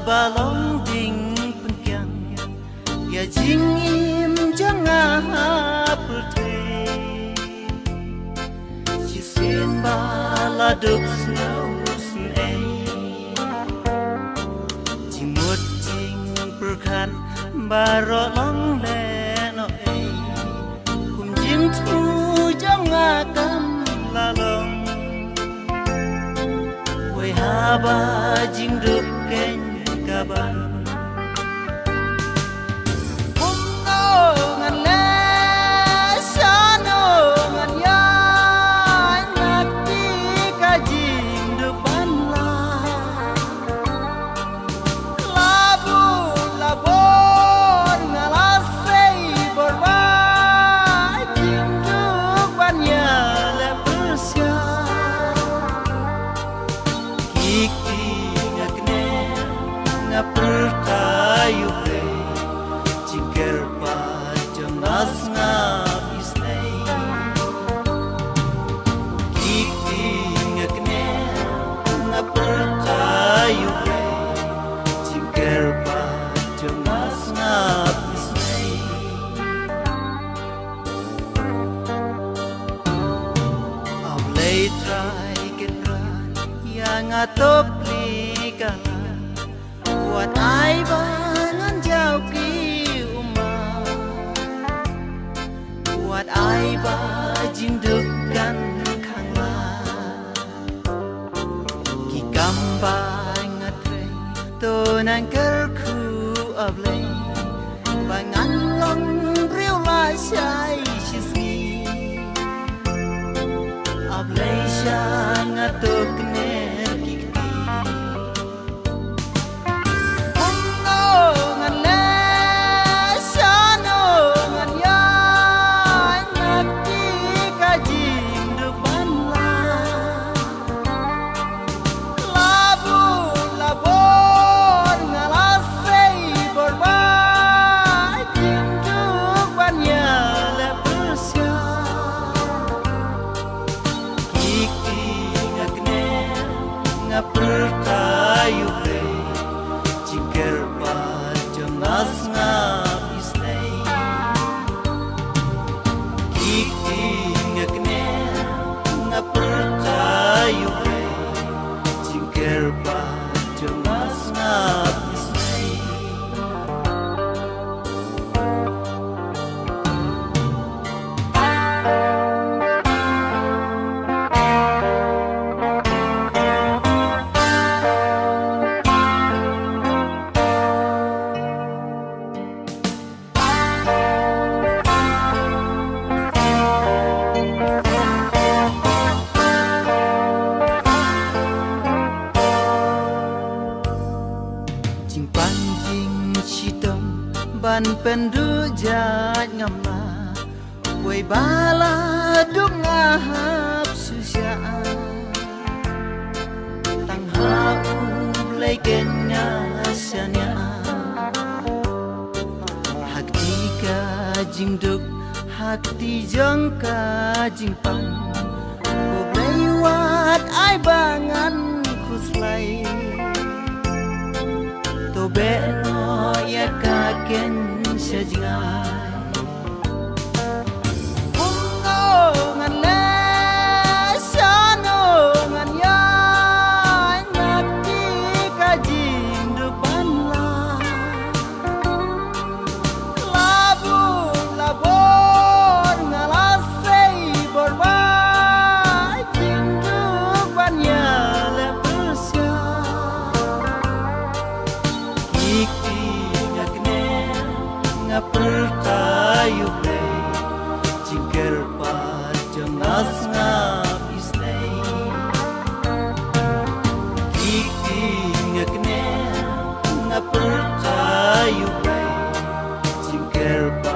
balong ding pengkyang ya jingim jangan haperte jisin baladuk snow sun jimut jing perkan baro long le no kum jing tu jangan kam lalong we haba jing duk ken kaban pertayu pe jingker pa jonas ngap isnei kiki ngakne na pertayu pe jingker pa jonas ngap isnei au lei try ketran yang atop likan Wat ai bangan jauh ki umah Wat ai ba jing dekan khang la Ki kamba ngatre to nan ker khu ab lei Bangan long riu la shai shisni Ab lei sha ngatok ne pertayu pe jingker pa jonas ngap isnei kiki ngakne ngap pertayu pe jingker pa jonas ngap isnei ban pendu jat ngamla wei bala duk ngahap susya tang hau lei kenya sanya hak tiga jing duk hak ti jong ka jing pang ko blei wat ai bangan khuslai to be no ya ka ken sajingai pertayu pe jingker pa jonas ngap isnei kiki ngakne ngap pertayu pe jingker pa